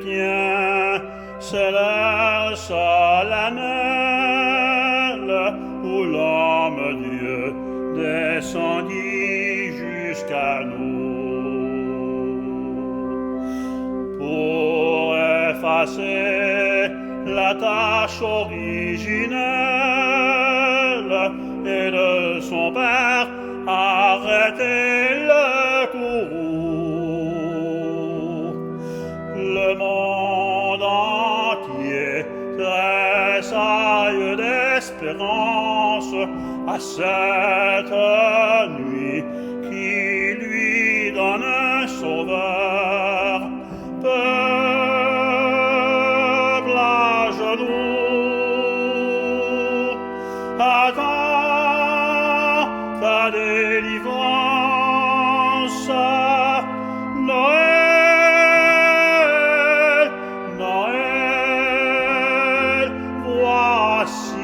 chrétiens, c'est l'heure solennelle où l'homme Dieu descendit jusqu'à nous pour effacer la tâche originelle et de son Père arrêter le courroux. Le monde entier tressaille d'espérance à cette nuit qui lui donne un sauveur. Peuple à genoux, attends ta délivrance. Noël, Noël, voici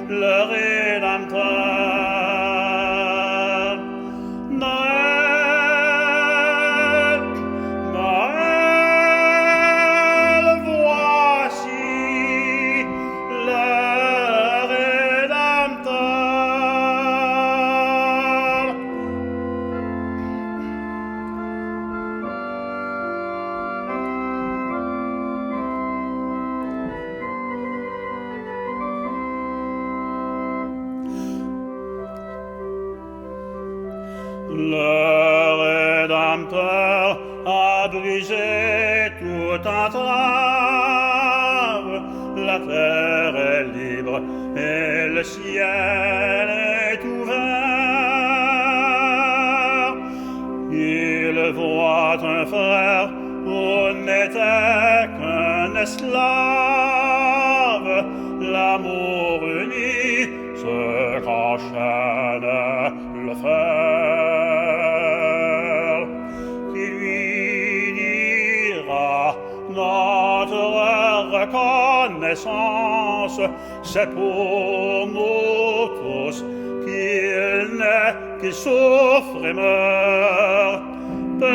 le Rédempteur. Noël, Noël, voici le Rédempteur. Le Rédempteur a brisé toute entrave. La terre est libre et le ciel est ouvert. Il voit un frère où n'était qu'un esclave. L'amour uni se qu'enchaîne le fer, qui lui dira notre reconnaissance, c'est pour nous tous qu'il naît, qu'il souffre et meurt. Peuple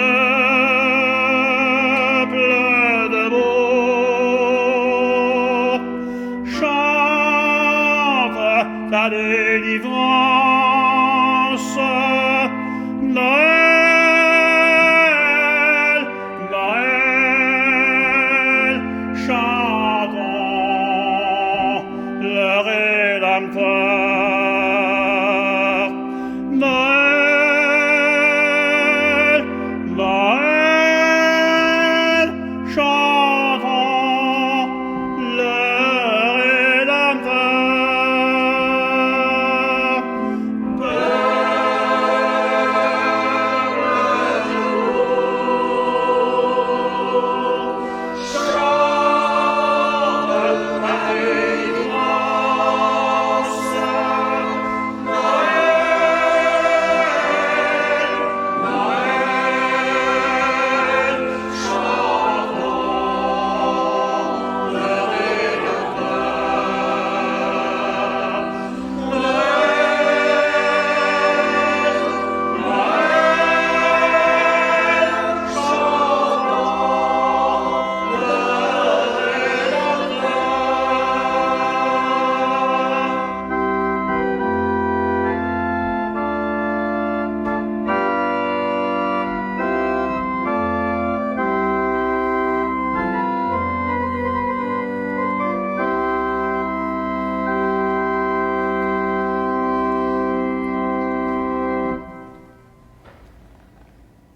debout, chante ta délivrance. Noël, Noël, chantons le Rédempteur. Noël, Noël, chantons le Rédempteur.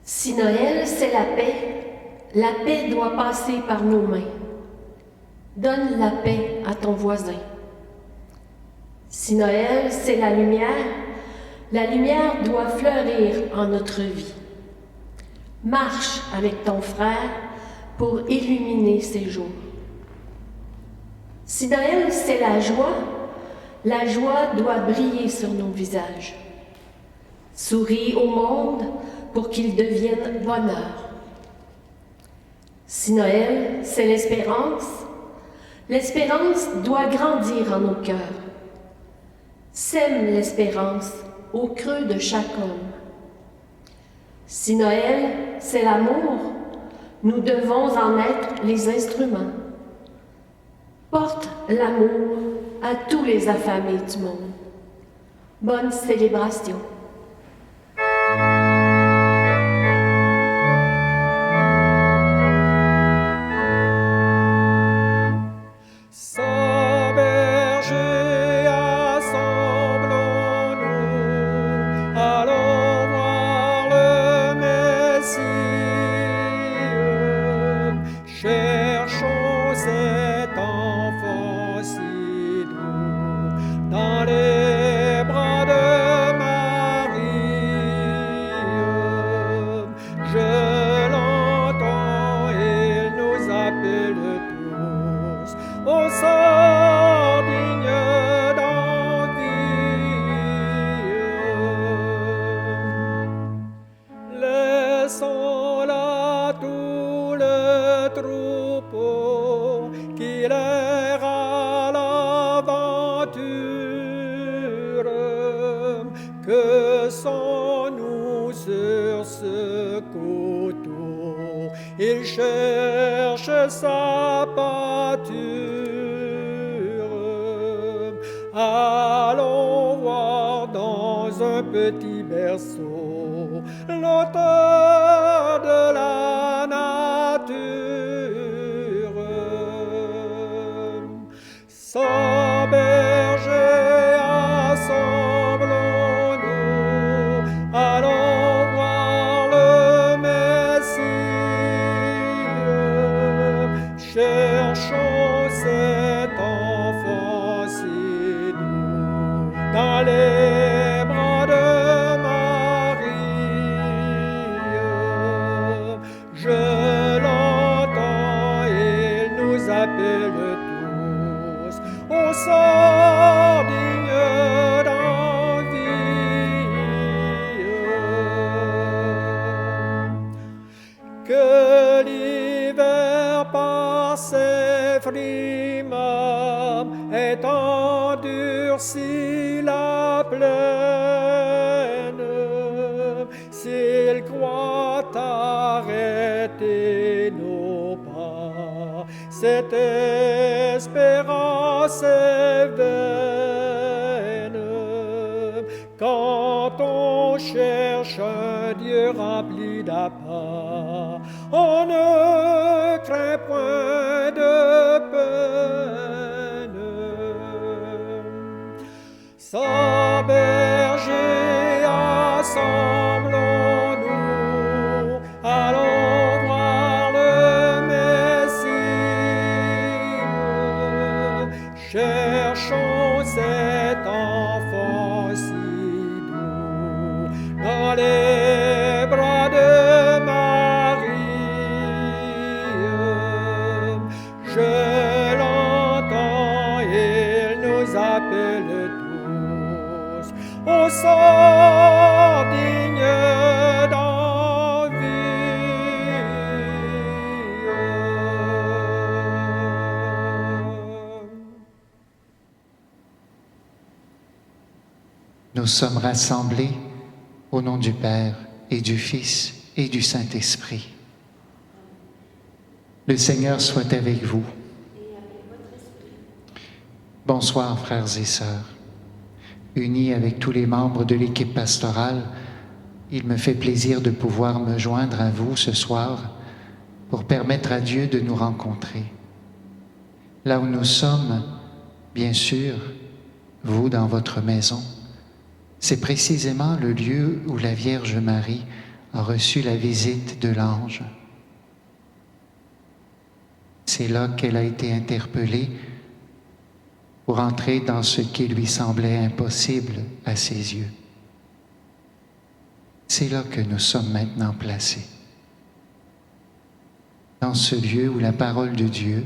Si Noël, c'est la paix doit passer par nos mains. Donne la paix à ton voisin. Si Noël, c'est la lumière doit fleurir en notre vie. Marche avec ton frère pour illuminer ses jours. Si Noël, c'est la joie doit briller sur nos visages. Souris au monde pour qu'il devienne bonheur. Si Noël, c'est l'espérance doit grandir en nos cœurs. Sème l'espérance au creux de chaque homme. Si Noël, c'est Nous devons en être les instruments. Porte l'amour à tous les affamés du monde. Bonne célébration. Que sont-nous sur ce coteau? Il cherche sa pâture. Allons voir dans un petit berceau l'auteur de la nature. Sans berger assemblons-nous, allons voir le Messie. Cherchons cet enfant si doux dans les bras de Marie. Je l'entends, il nous appelle tous au sort digne d'envie. Que l'hiver par ses frimas ait endurci la plaine, s'il croit arrêter nos pas, cette espérance est vaine. Quand on cherche un Dieu rempli d'appât, on ne craint point de peine. Sans berger assemblons-nous, allons voir le Messie. Cherchons cet enfant si doux dans les bras de Marie. Je l'entends, il nous appelle tous au sort digne d'envie. Nous sommes rassemblés au nom du Père et du Fils et du Saint-Esprit. Le Seigneur soit avec vous. Bonsoir, frères et sœurs. Unis avec tous les membres de l'équipe pastorale, il me fait plaisir de pouvoir me joindre à vous ce soir pour permettre à Dieu de nous rencontrer. Là où nous sommes, bien sûr, vous dans votre maison, c'est précisément le lieu où la Vierge Marie a reçu la visite de l'ange. C'est là qu'elle a été interpellée pour entrer dans ce qui lui semblait impossible à ses yeux. C'est là que nous sommes maintenant placés. Dans ce lieu où la parole de Dieu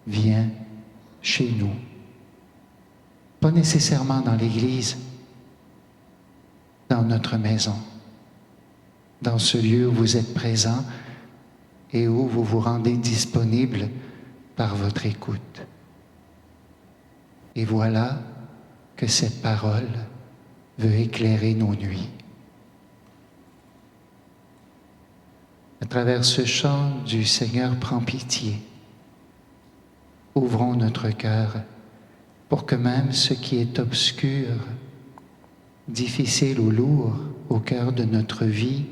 vient chez nous. Pas nécessairement dans l'Église, dans notre maison, dans ce lieu où vous êtes présents et où vous vous rendez disponible par votre écoute. Et voilà que cette parole veut éclairer nos nuits. À travers ce chant du Seigneur prend pitié, ouvrons notre cœur pour que même ce qui est obscur, difficile ou lourd au cœur de notre vie,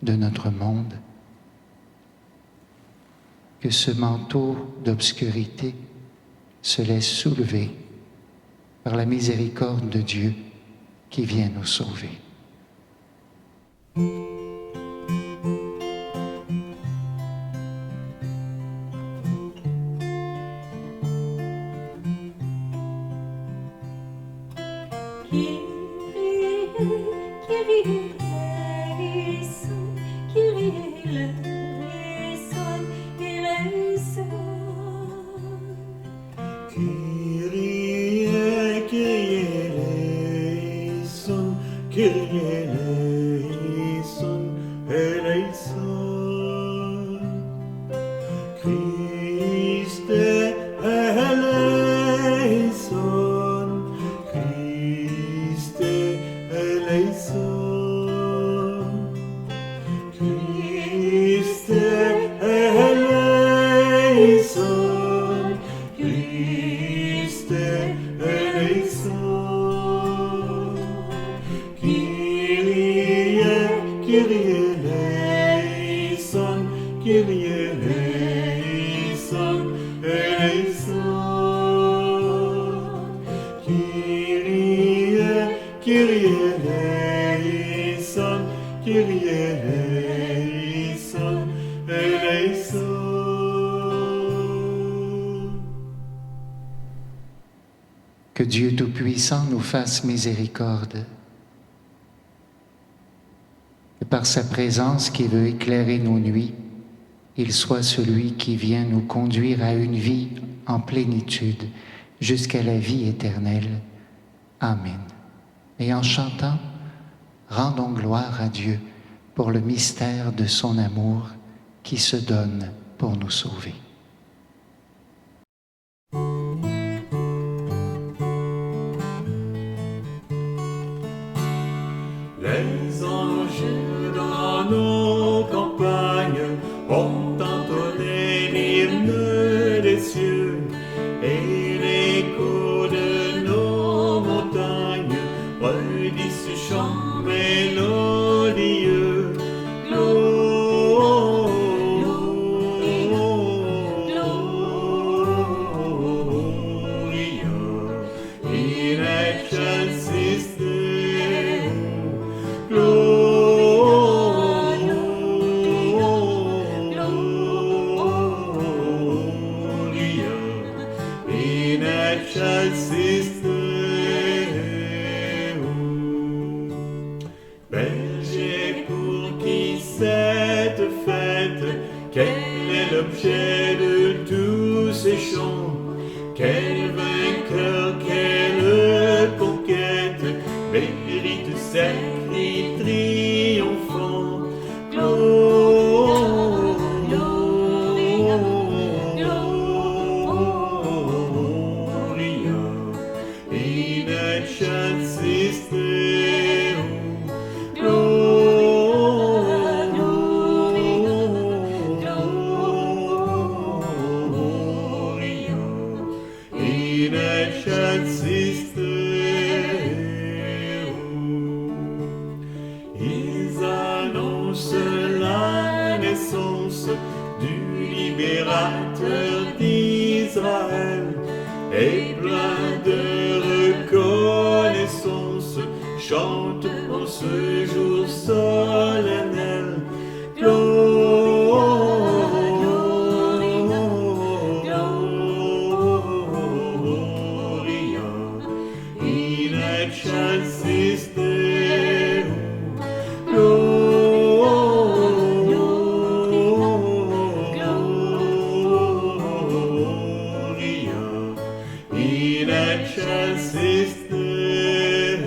de notre monde, que ce manteau d'obscurité se laisse soulever par la miséricorde de Dieu qui vient nous sauver. Que Dieu Tout-Puissant nous fasse miséricorde. Que par sa présence qui veut éclairer nos nuits, il soit celui qui vient nous conduire à une vie en plénitude jusqu'à la vie éternelle. Amen. Et en chantant, rendons gloire à Dieu pour le mystère de son amour qui se donne pour nous sauver. Les anges dans nos campagnes ont entonné l'hymne des cieux, et l'écho de nos montagnes redit ce chant mélodieux. Gloria in excelsis Berger, pour qui cette fête, quel est l'objet de tous ces chants? Quel vainqueur, quelle conquête mérite ces cris triomphants? Gloria in excelsis Deum. Gloria in excelsis Deum. Ils annoncent la naissance du libérateur d'Israël, et plein de reconnaissance chantent en ce jour solennel. Gloria in excelsis Deum. Gloria in excelsis Deum.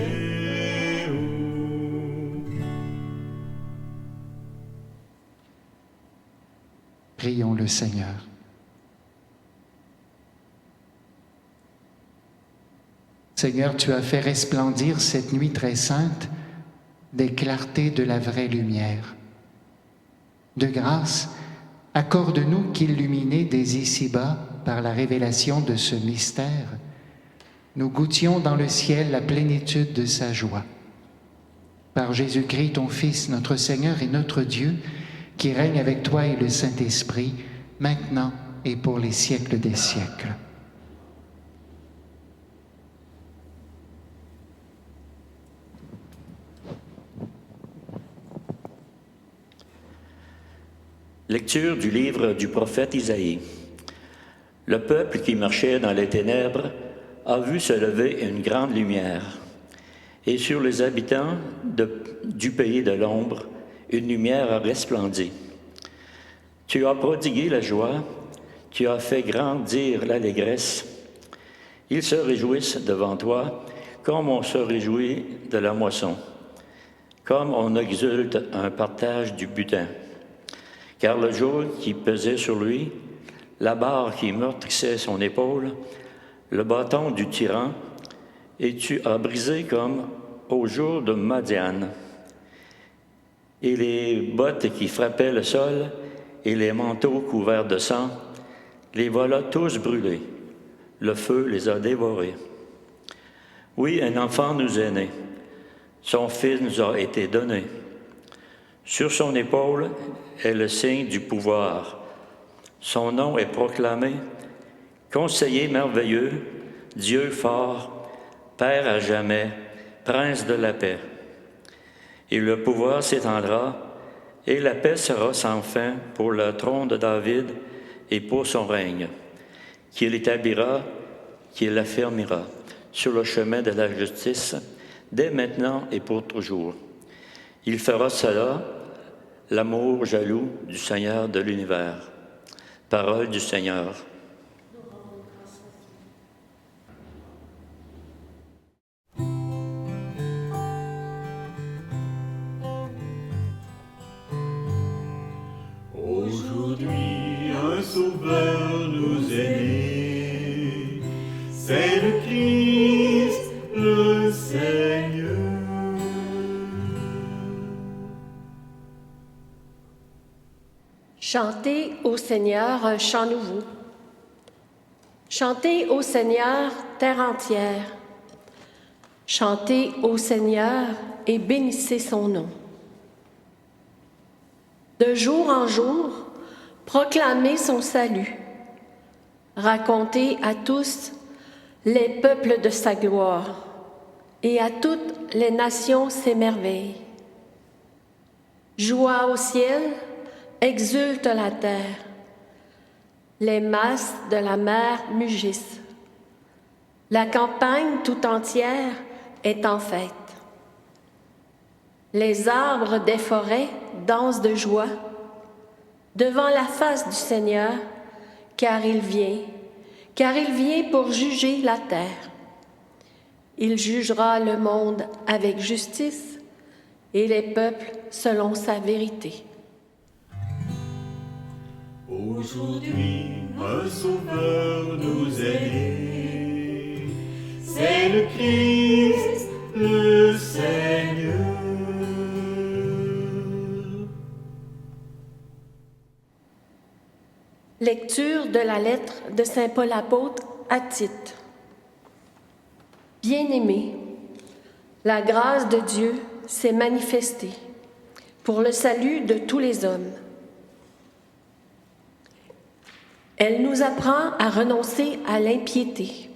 Prions le Seigneur. Seigneur, tu as fait resplendir cette nuit très sainte des clartés de la vraie lumière. De grâce, accorde-nous qu'illuminés dès ici-bas par la révélation de ce mystère, nous goûtions dans le ciel la plénitude de sa joie. Par Jésus-Christ, ton Fils, notre Seigneur et notre Dieu, qui règne avec toi et le Saint-Esprit, maintenant et pour les siècles des siècles. Lecture du livre du prophète Isaïe. Le peuple qui marchait dans les ténèbres a vu se lever une grande lumière, et sur les habitants du pays de l'ombre, une lumière a resplendi. Tu as prodigué la joie, tu as fait grandir l'allégresse. Ils se réjouissent devant toi, comme on se réjouit de la moisson, comme on exulte un partage du butin. Car le joug qui pesait sur lui, la barre qui meurtrissait son épaule, le bâton du tyran, et tu as brisé comme au jour de Madian. Et les bottes qui frappaient le sol, et les manteaux couverts de sang, les voilà tous brûlés. Le feu les a dévorés. Oui, un enfant nous est né. Son fils nous a été donné. Sur son épaule est le signe du pouvoir. Son nom est proclamé Conseiller merveilleux, Dieu fort, Père à jamais, Prince de la paix. Et le pouvoir s'étendra, et la paix sera sans fin pour le trône de David et pour son règne, qu'il établira, qu'il affermira sur le chemin de la justice, dès maintenant et pour toujours. Il fera cela, l'amour jaloux du Seigneur de l'univers. Parole du Seigneur. Aujourd'hui, un sauveur nous est né, c'est le Christ, le Seigneur. Chantez au Seigneur un chant nouveau. Chantez au Seigneur, terre entière. Chantez au Seigneur et bénissez son nom. De jour en jour, proclamez son salut. Racontez à tous les peuples de sa gloire et à toutes les nations ses merveilles. Joie au ciel, exulte la terre. Les masses de la mer mugissent. La campagne tout entière est en fête. Les arbres des forêts dansent de joie devant la face du Seigneur, car il vient pour juger la terre. Il jugera le monde avec justice et les peuples selon sa vérité. Aujourd'hui, un sauveur nous est né, c'est le Christ, le Seigneur. Lecture de la lettre de saint Paul apôtre à Tite. Bien-aimés, la grâce de Dieu s'est manifestée pour le salut de tous les hommes. Elle nous apprend à renoncer à l'impiété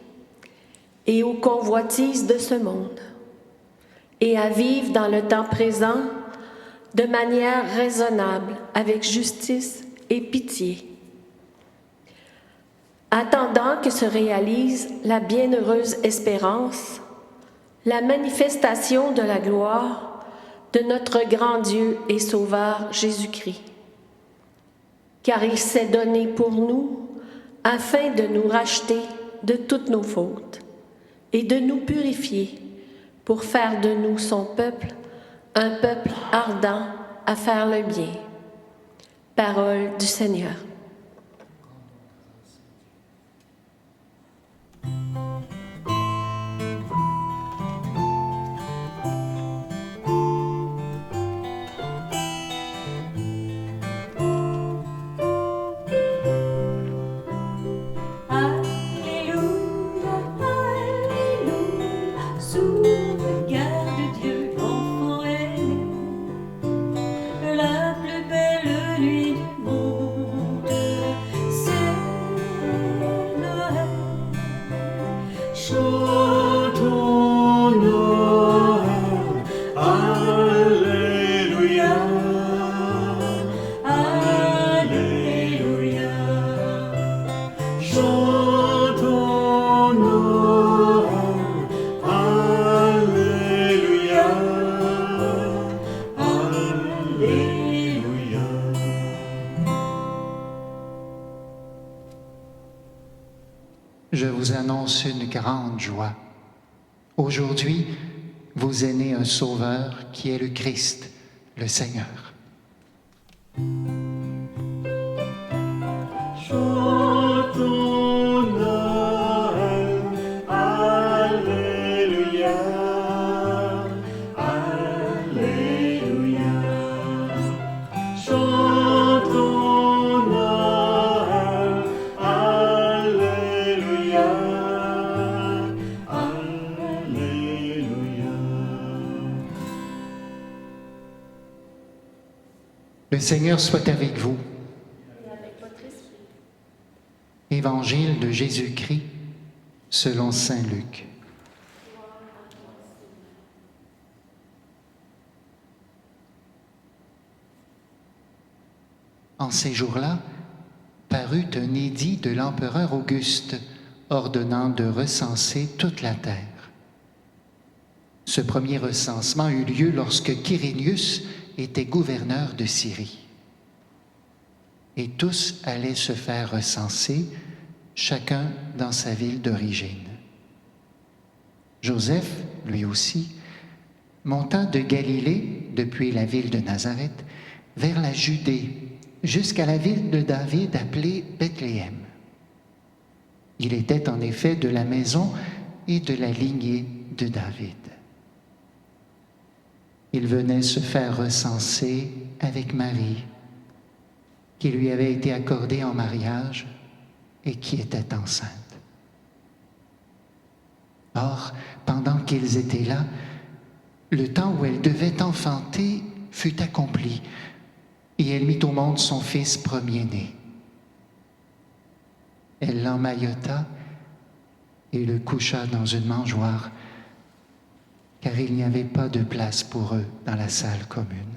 et aux convoitises de ce monde et à vivre dans le temps présent de manière raisonnable, avec justice et pitié, attendant que se réalise la bienheureuse espérance, la manifestation de la gloire de notre grand Dieu et Sauveur Jésus-Christ. Car il s'est donné pour nous afin de nous racheter de toutes nos fautes et de nous purifier pour faire de nous son peuple, un peuple ardent à faire le bien. Parole du Seigneur. je vous annonce une grande joie. Aujourd'hui, vous est né un Sauveur qui est le Christ, le Seigneur. Chantons Noël, Alléluia, Alléluia. Chantons Noël, Alléluia, Alléluia. Le Seigneur soit avec vous. Évangile de Jésus-Christ selon saint Luc. En ces jours-là, parut un édit de l'empereur Auguste ordonnant de recenser toute la terre. Ce premier recensement eut lieu lorsque Quirinius était gouverneur de Syrie. Et tous allaient se faire recenser, chacun dans sa ville d'origine. Joseph, lui aussi, monta de Galilée, depuis la ville de Nazareth, vers la Judée, jusqu'à la ville de David appelée Bethléem. Il était en effet de la maison et de la lignée de David. Il venait se faire recenser avec Marie, qui lui avait été accordée en mariage et qui était enceinte. Or, pendant qu'ils étaient là, le temps où elle devait enfanter fut accompli, et elle mit au monde son fils premier-né. Elle l'emmaillota et le coucha dans une mangeoire, car il n'y avait pas de place pour eux dans la salle commune.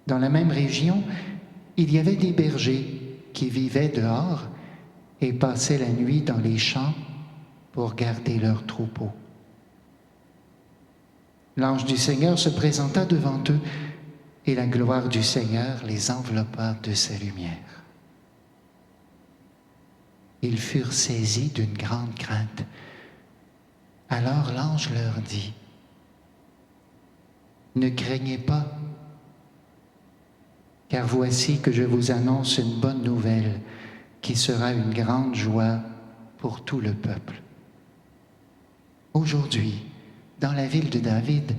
Dans la même région, il y avait des bergers qui vivaient dehors et passaient la nuit dans les champs pour garder leurs troupeaux. L'ange du Seigneur se présenta devant eux et la gloire du Seigneur les enveloppa de sa lumière. Ils furent saisis d'une grande crainte. Alors l'ange leur dit : « Ne craignez pas, car voici que je vous annonce une bonne nouvelle qui sera une grande joie pour tout le peuple. Aujourd'hui, dans la ville de David,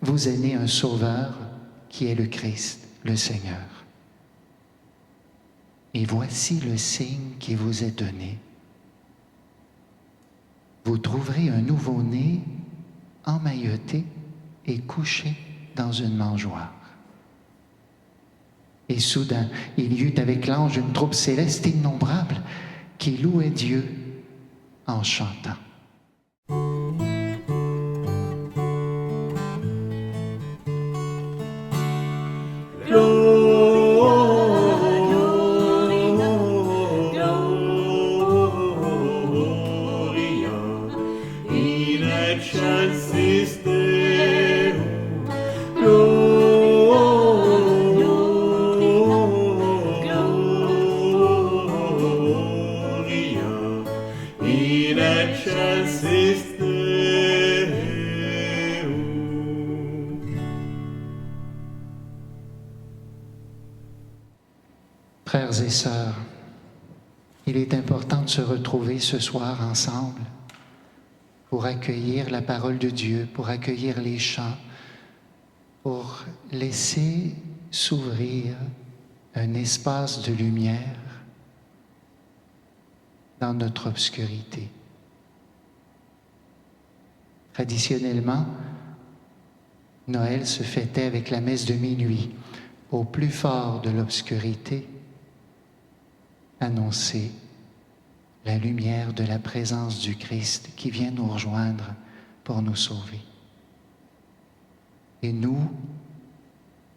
vous est né un Sauveur qui est le Christ, le Seigneur. Et voici le signe qui vous est donné. Vous trouverez un nouveau-né emmailloté et couché dans une mangeoire. » Et soudain, il y eut avec l'ange une troupe céleste innombrable qui louait Dieu en chantant. Gloria in excelsis Deo. Gloria in excelsis Deo. Frères et sœurs, il est important de se retrouver ce soir ensemble pour accueillir la parole de Dieu, pour accueillir les chants, pour laisser s'ouvrir un espace de lumière dans notre obscurité. Traditionnellement, Noël se fêtait avec la messe de minuit, au plus fort de l'obscurité, annoncer la lumière de la présence du Christ qui vient nous rejoindre pour nous sauver. Et nous,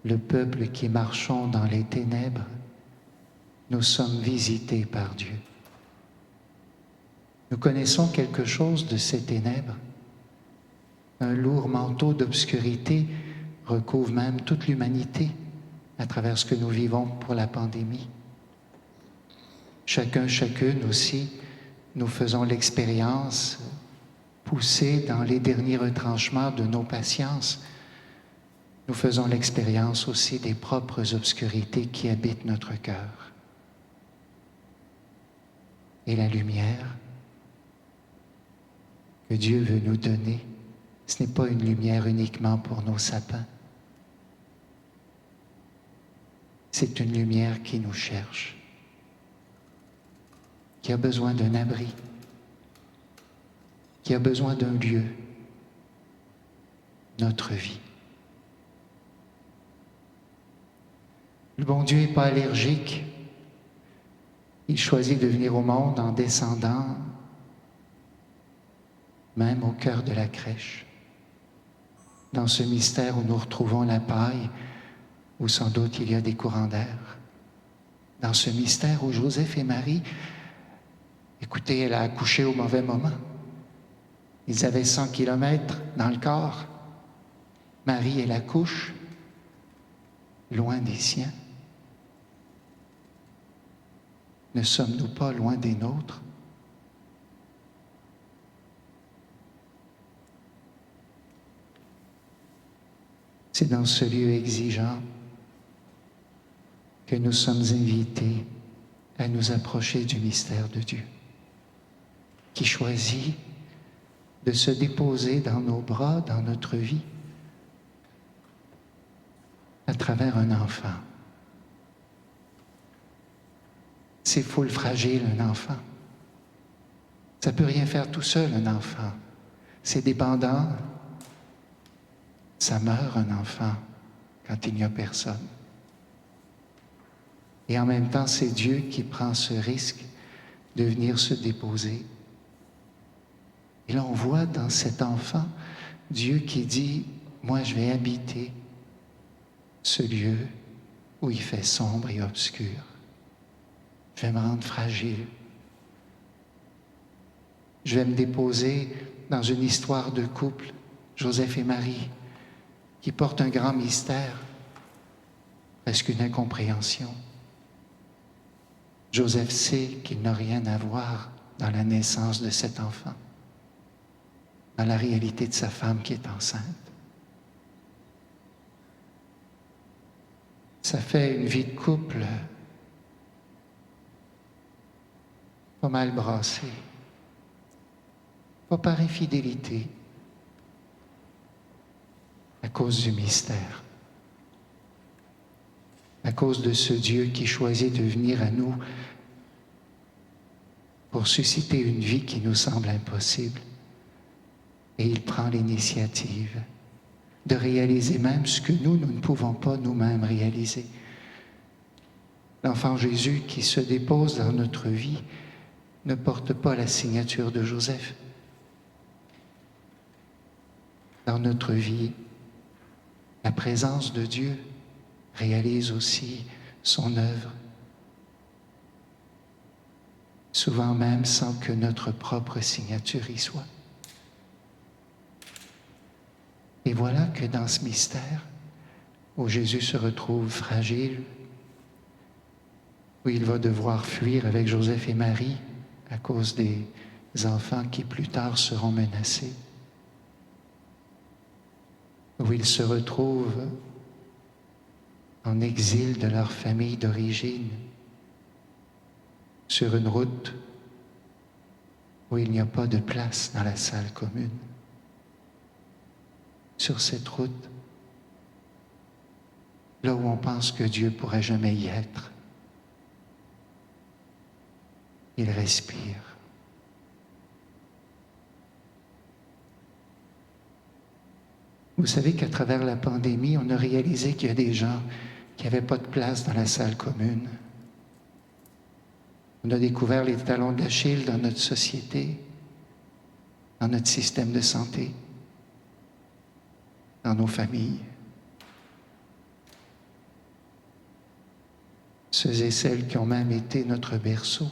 le peuple qui marchons dans les ténèbres, nous sommes visités par Dieu. Nous connaissons quelque chose de ces ténèbres. Un lourd manteau d'obscurité recouvre même toute l'humanité à travers ce que nous vivons pour la pandémie. Chacun, chacune aussi, nous faisons l'expérience, poussés dans les derniers retranchements de nos patiences, nous faisons l'expérience aussi des propres obscurités qui habitent notre cœur. Et la lumière que Dieu veut nous donner, ce n'est pas une lumière uniquement pour nos sapins. C'est une lumière qui nous cherche, qui a besoin d'un abri, qui a besoin d'un lieu, notre vie. Le bon Dieu n'est pas allergique. Il choisit de venir au monde en descendant même au cœur de la crèche, dans ce mystère où nous retrouvons la paille, où sans doute il y a des courants d'air, dans ce mystère où Joseph et Marie, écoutez, elle a accouché au mauvais moment. Ils avaient 100 kilomètres dans le corps. Marie, elle accouche, loin des siens. Ne sommes-nous pas loin des nôtres? C'est dans ce lieu exigeant que nous sommes invités à nous approcher du mystère de Dieu, qui choisit de se déposer dans nos bras, dans notre vie, à travers un enfant. C'est full fragile, un enfant. Ça ne peut rien faire tout seul, un enfant. C'est dépendant. Ça meurt, un enfant, quand il n'y a personne. Et en même temps, c'est Dieu qui prend ce risque de venir se déposer. Et là, on voit dans cet enfant Dieu qui dit, moi, je vais habiter ce lieu où il fait sombre et obscur. Je vais me rendre fragile. Je vais me déposer dans une histoire de couple, Joseph et Marie, qui porte un grand mystère, presque une incompréhension. Joseph sait qu'il n'a rien à voir dans la naissance de cet enfant, dans la réalité de sa femme qui est enceinte. Ça fait une vie de couple pas mal brassée, pas par infidélité, à cause du mystère, à cause de ce Dieu qui choisit de venir à nous pour susciter une vie qui nous semble impossible. Et il prend l'initiative de réaliser même ce que nous ne pouvons pas nous-mêmes réaliser. L'enfant Jésus qui se dépose dans notre vie ne porte pas la signature de Joseph. Dans notre vie, la présence de Dieu réalise aussi son œuvre, souvent même sans que notre propre signature y soit. Et voilà que dans ce mystère, où Jésus se retrouve fragile, où il va devoir fuir avec Joseph et Marie à cause des enfants qui plus tard seront menacés, où ils se retrouvent en exil de leur famille d'origine, sur une route où il n'y a pas de place dans la salle commune. Sur cette route, là où on pense que Dieu ne pourrait jamais y être, il respire. Vous savez qu'à travers la pandémie, on a réalisé qu'il y a des gens qui n'avaient pas de place dans la salle commune. On a découvert les talons d'Achille dans notre société, dans notre système de santé, dans nos familles. Ceux et celles qui ont même été notre berceau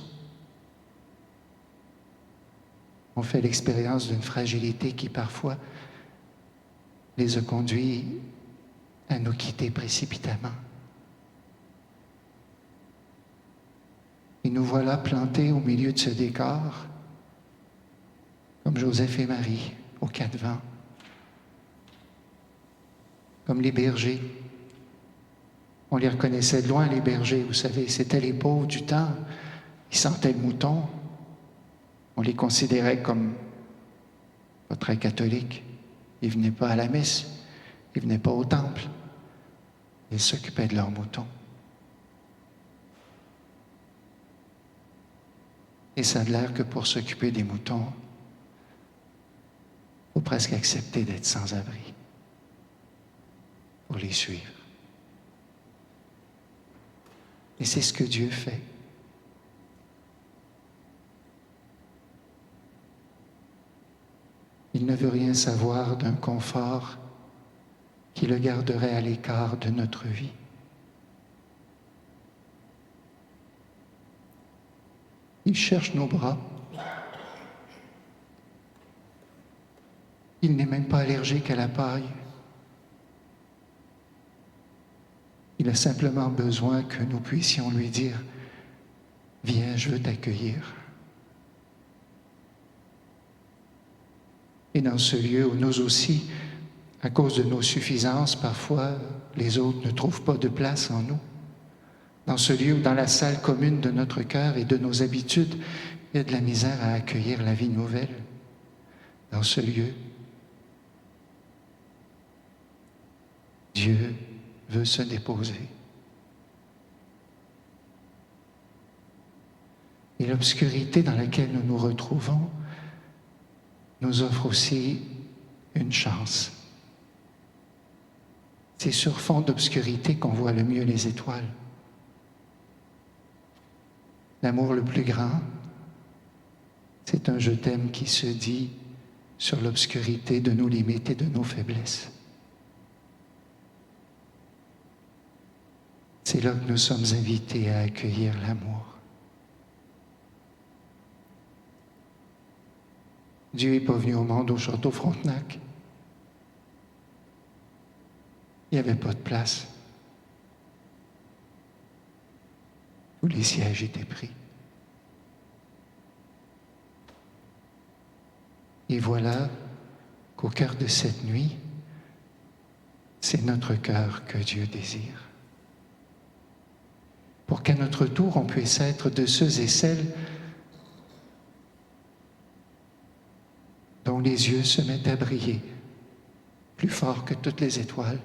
ont fait l'expérience d'une fragilité qui parfois les a conduits à nous quitter précipitamment. Et nous voilà plantés au milieu de ce décor, comme Joseph et Marie, aux quatre vents, comme les bergers. On les reconnaissait de loin, les bergers, vous savez, c'était les pauvres du temps. Ils sentaient le mouton. On les considérait comme pas très catholiques. Ils ne venaient pas à la messe, ils ne venaient pas au temple. Ils s'occupaient de leurs moutons. Et ça a l'air que pour s'occuper des moutons, il faut presque accepter d'être sans abri pour les suivre. Et c'est ce que Dieu fait. Il ne veut rien savoir d'un confort qui le garderait à l'écart de notre vie. Il cherche nos bras. Il n'est même pas allergique à la paille. Il a simplement besoin que nous puissions lui dire « Viens, je veux t'accueillir ». Et dans ce lieu où nous aussi, à cause de nos suffisances, parfois les autres ne trouvent pas de place en nous, dans ce lieu où dans la salle commune de notre cœur et de nos habitudes, il y a de la misère à accueillir la vie nouvelle, dans ce lieu, Dieu veut se déposer. Et l'obscurité dans laquelle nous nous retrouvons nous offre aussi une chance. C'est sur fond d'obscurité qu'on voit le mieux les étoiles. L'amour le plus grand, c'est un « je t'aime » qui se dit sur l'obscurité de nos limites et de nos faiblesses. C'est là que nous sommes invités à accueillir l'amour. Dieu n'est pas venu au monde au château Frontenac. Il n'y avait pas de place. Tous les sièges étaient pris. Et voilà qu'au cœur de cette nuit, c'est notre cœur que Dieu désire. Pour qu'à notre tour, on puisse être de ceux et celles dont les yeux se mettent à briller plus fort que toutes les étoiles.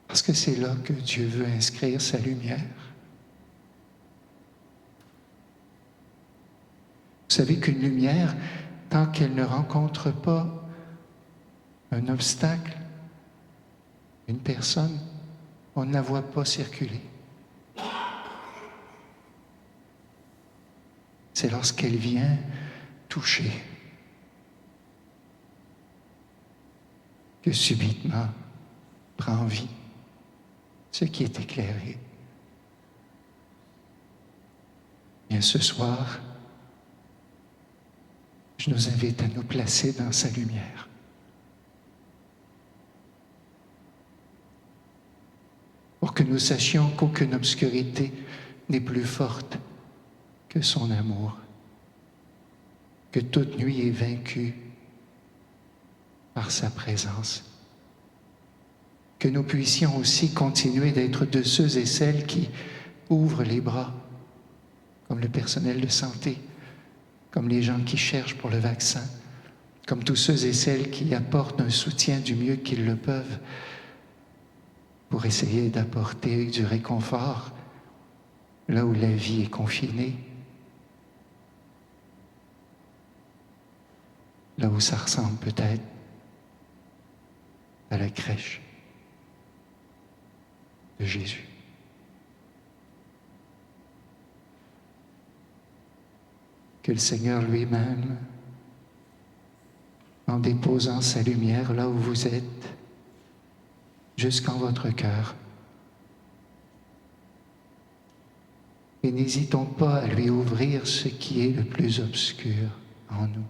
Parce que c'est là que Dieu veut inscrire sa lumière. Vous savez qu'une lumière, tant qu'elle ne rencontre pas un obstacle, une personne, on ne la voit pas circuler. C'est lorsqu'elle vient toucher que subitement prend vie ce qui est éclairé. Bien, ce soir, je nous invite à nous placer dans sa lumière. Pour que nous sachions qu'aucune obscurité n'est plus forte que son amour, que toute nuit est vaincue par sa présence, que nous puissions aussi continuer d'être de ceux et celles qui ouvrent les bras, comme le personnel de santé, comme les gens qui cherchent pour le vaccin, comme tous ceux et celles qui apportent un soutien du mieux qu'ils le peuvent pour essayer d'apporter du réconfort là où la vie est confinée, là où ça ressemble peut-être à la crèche de Jésus. Que le Seigneur lui-même, en déposant sa lumière là où vous êtes, jusqu'en votre cœur, et n'hésitons pas à lui ouvrir ce qui est le plus obscur en nous.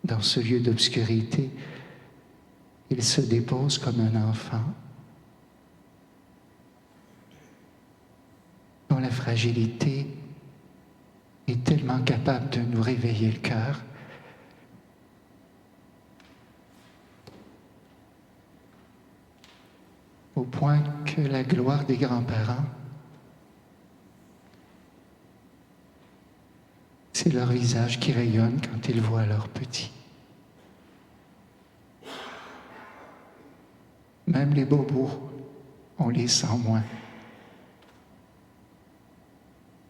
dans ce lieu d'obscurité, il se dépose comme un enfant dont la fragilité est tellement capable de nous réveiller le cœur au point que la gloire des grands-parents, c'est leur visage qui rayonne quand ils voient leurs petits. Même les bobos, on les sent moins.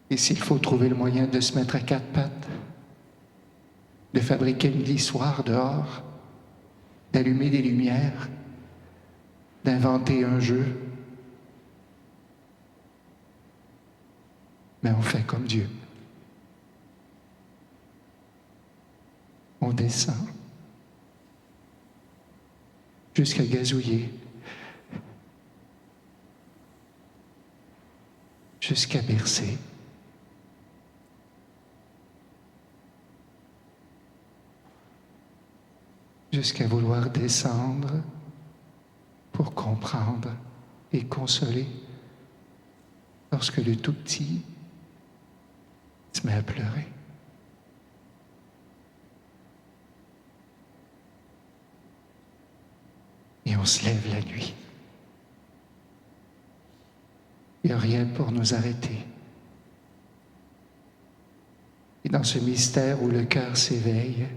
Et s'il faut trouver le moyen de se mettre à quatre pattes, de fabriquer une glissoire dehors, d'allumer des lumières, d'inventer un jeu, mais on fait comme Dieu. On descend jusqu'à gazouiller, jusqu'à bercer. Jusqu'à vouloir descendre pour comprendre et consoler lorsque le tout petit se met à pleurer. Et on se lève la nuit. Il n'y a rien pour nous arrêter. Et dans ce mystère où le cœur s'éveille,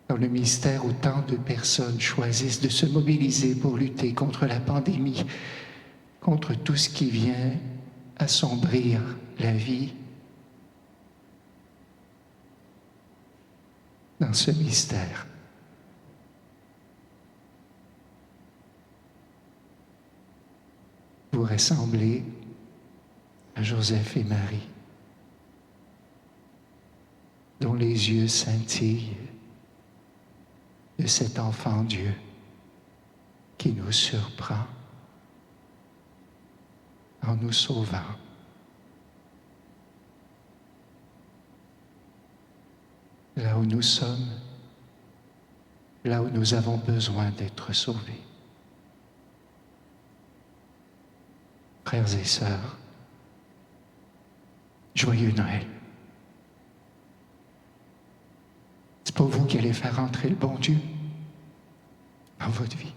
dans le mystère où tant de personnes choisissent de se mobiliser pour lutter contre la pandémie, contre tout ce qui vient assombrir la vie, dans ce mystère, vous ressemblez à Joseph et Marie, dont les yeux scintillent de cet enfant Dieu qui nous surprend en nous sauvant. Là où nous sommes, là où nous avons besoin d'être sauvés. Frères et sœurs, joyeux Noël. C'est pas vous qui allez faire entrer le bon Dieu dans votre vie.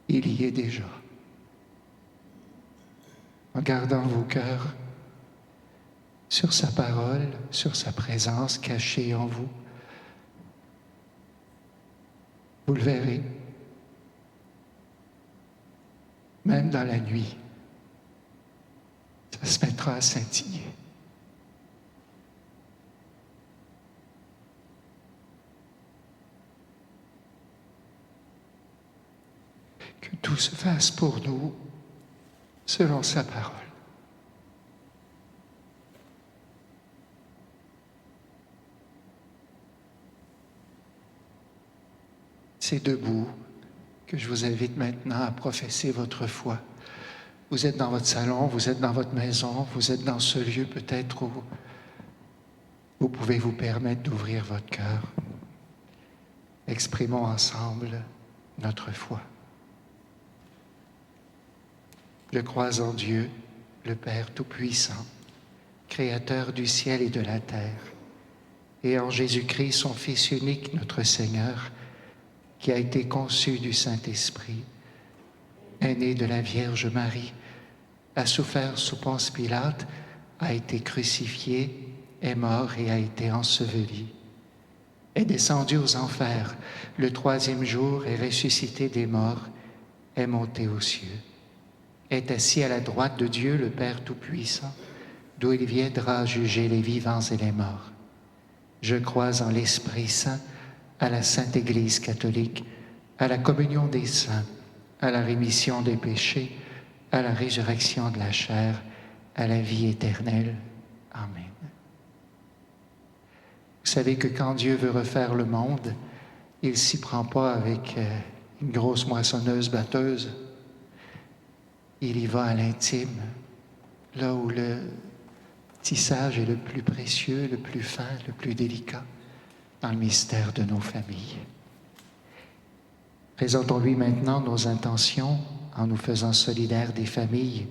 Il y est déjà. En gardant vos cœurs sur sa parole, sur sa présence cachée en vous, vous le verrez. Même dans la nuit, ça se mettra à scintiller. Que tout se fasse pour nous selon sa parole. C'est debout que je vous invite maintenant à professer votre foi. Vous êtes dans votre salon, vous êtes dans votre maison, vous êtes dans ce lieu peut-être où vous pouvez vous permettre d'ouvrir votre cœur. Exprimons ensemble notre foi. Je crois en Dieu, le Père Tout-Puissant, Créateur du ciel et de la terre, et en Jésus-Christ, son Fils unique, notre Seigneur, qui a été conçu du Saint-Esprit, est né de la Vierge Marie, a souffert sous Ponce Pilate, a été crucifié, est mort et a été enseveli, est descendu aux enfers, le troisième jour est ressuscité des morts, est monté aux cieux, est assis à la droite de Dieu, le Père Tout-Puissant, d'où il viendra juger les vivants et les morts. Je crois en l'Esprit Saint, à la Sainte Église catholique, à la communion des saints, à la rémission des péchés, à la résurrection de la chair, à la vie éternelle. Amen. Vous savez que quand Dieu veut refaire le monde, il ne s'y prend pas avec une grosse moissonneuse batteuse. Il y va à l'intime, là où le tissage est le plus précieux, le plus fin, le plus délicat dans le mystère de nos familles. Présentons-lui maintenant nos intentions en nous faisant solidaires des familles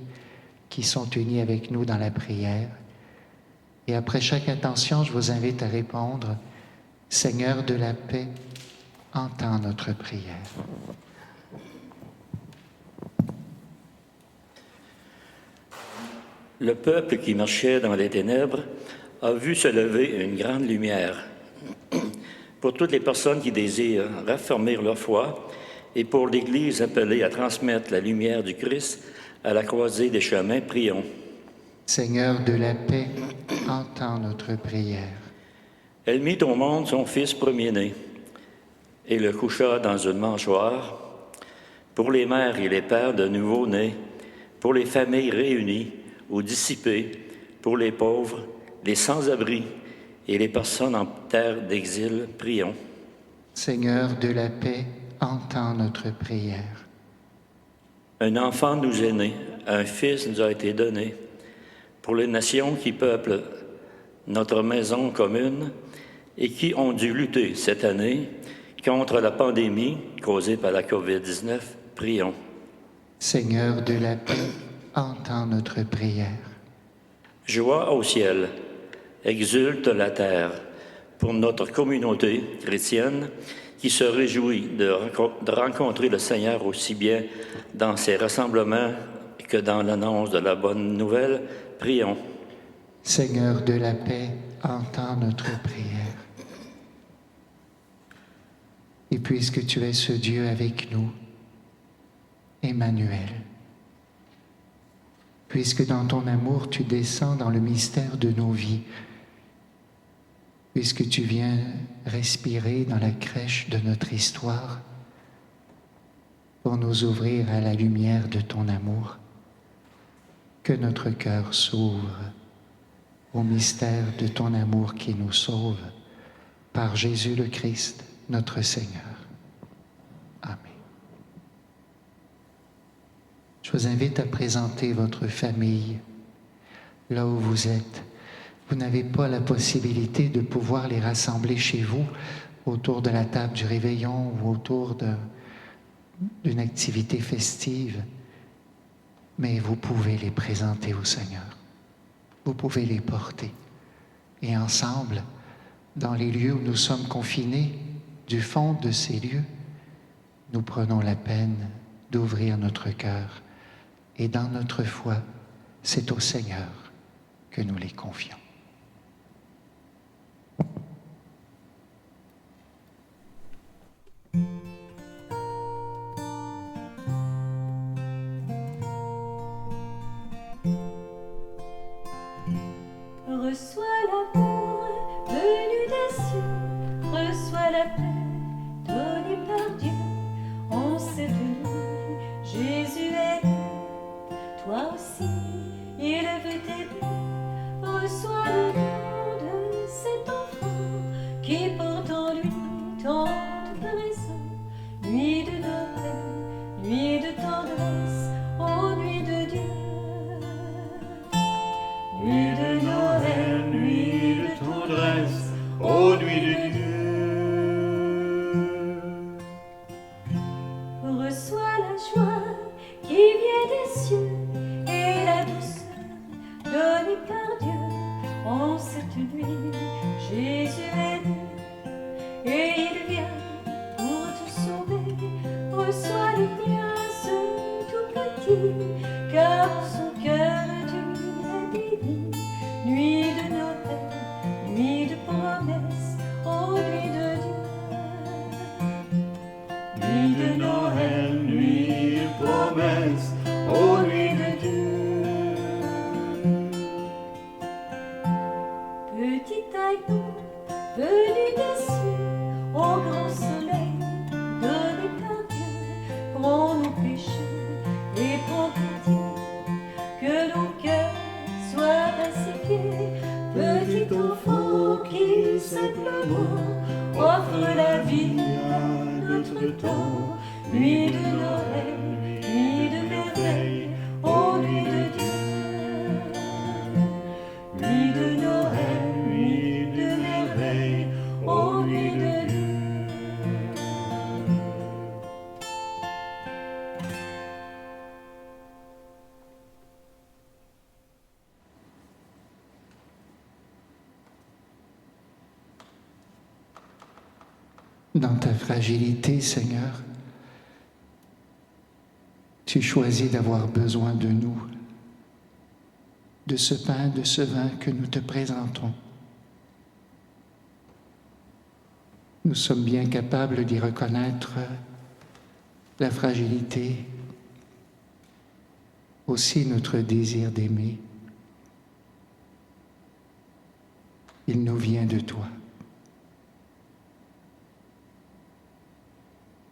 qui sont unies avec nous dans la prière. Et après chaque intention, je vous invite à répondre « Seigneur de la paix, entends notre prière. » Le peuple qui marchait dans les ténèbres a vu se lever une grande lumière. Pour toutes les personnes qui désirent raffermir leur foi et pour l'Église appelée à transmettre la lumière du Christ à la croisée des chemins, prions. Seigneur de la paix, entends notre prière. Elle mit au monde son Fils premier-né et le coucha dans une mangeoire. Pour les mères et les pères de nouveau-nés, pour les familles réunies ou dissipées, pour les pauvres, les sans-abri et les personnes en terre d'exil, prions. Seigneur de la paix, entends notre prière. Un enfant nous est né, un fils nous a été donné. Pour les nations qui peuplent notre maison commune et qui ont dû lutter cette année contre la pandémie causée par la COVID-19, prions. Seigneur de la paix, entends notre prière. Joie au ciel, exulte la terre pour notre communauté chrétienne qui se réjouit de rencontrer le Seigneur aussi bien dans ses rassemblements que dans l'annonce de la bonne nouvelle. Prions. Seigneur de la paix, entends notre prière. Et puisque tu es ce Dieu avec nous, Emmanuel, puisque dans ton amour tu descends dans le mystère de nos vies, puisque tu viens respirer dans la crèche de notre histoire pour nous ouvrir à la lumière de ton amour, que notre cœur s'ouvre au mystère de ton amour qui nous sauve par Jésus le Christ, notre Seigneur. Amen. Je vous invite à présenter votre famille là où vous êtes. Vous n'avez pas la possibilité de pouvoir les rassembler chez vous autour de la table du réveillon ou autour d'une activité festive, mais vous pouvez les présenter au Seigneur. Vous pouvez les porter. Et ensemble, dans les lieux où nous sommes confinés, du fond de ces lieux, nous prenons la peine d'ouvrir notre cœur. Et dans notre foi, c'est au Seigneur que nous les confions. Reçois l'amour venu des cieux, reçois la paix donnée par Dieu. En cette nuit, Jésus est né, toi aussi, il veut t'aider. Reçois le nom de cet enfant qui porte en lui tant de présents. Nuit de Noël, nuit de tendresse, ô nuit de Dieu. Nuit de Noël, nuit de tendresse, ô nuit de Dieu. Reçois la joie qui vient des cieux et la douceur donnée par Dieu. En cette nuit, Jésus est né et il vient pour te sauver. Reçois les miens, ce tout petit, car son cœur tu es béni. Nuit de Noël, nuit de promesse, ô nuit de Dieu. Nuit de Noël, nuit de promesse, ô nuit de Dieu. Petit agneau venu des cieux, au grand soleil donné par Dieu, prends nos péchés et prends pitié, que nos cœurs soient pacifiés. Petit enfant qui simplement offre la vie à notre temps. Nuit de Noël, nuit de merveille, ô nuit de Dieu. Nuit Dans ta fragilité, Seigneur, tu choisis d'avoir besoin de nous, de ce pain, de ce vin que nous te présentons. Nous sommes bien capables d'y reconnaître la fragilité, aussi notre désir d'aimer. Il nous vient de toi.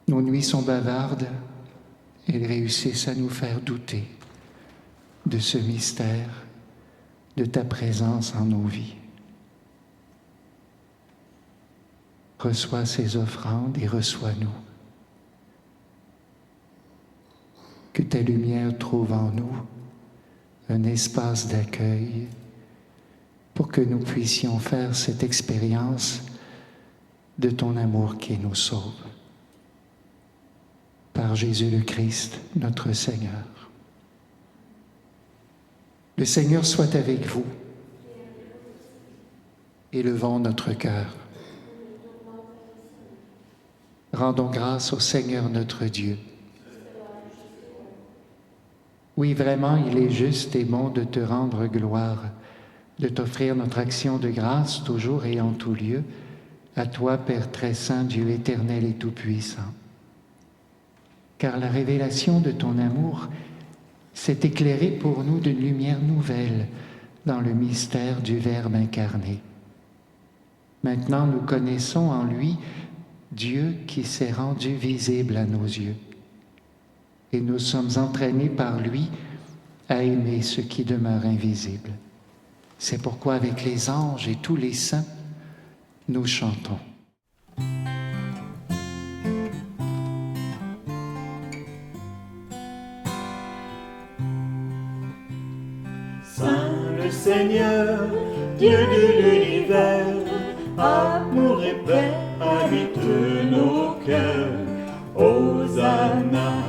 Nos nuits sont bavardes, elles réussissent à nous faire douter de ce mystère, de ta présence en nos vies. Reçois ces offrandes et reçois-nous. Que ta lumière trouve en nous un espace d'accueil pour que nous puissions faire cette expérience de ton amour qui nous sauve. Par Jésus le Christ, notre Seigneur. Le Seigneur soit avec vous. Élevons notre cœur. Rendons grâce au Seigneur notre Dieu. Oui, vraiment, il est juste et bon de te rendre gloire, de t'offrir notre action de grâce toujours et en tout lieu, à toi, Père très saint, Dieu éternel et tout-puissant. Car la révélation de ton amour s'est éclairée pour nous d'une lumière nouvelle dans le mystère du Verbe incarné. Maintenant, nous connaissons en lui Dieu qui s'est rendu visible à nos yeux. Et nous sommes entraînés par lui à aimer ce qui demeure invisible. C'est pourquoi avec les anges et tous les saints, nous chantons. Saint le Seigneur, Dieu de l'univers, amour et paix habitent nos cœurs. Hosanna,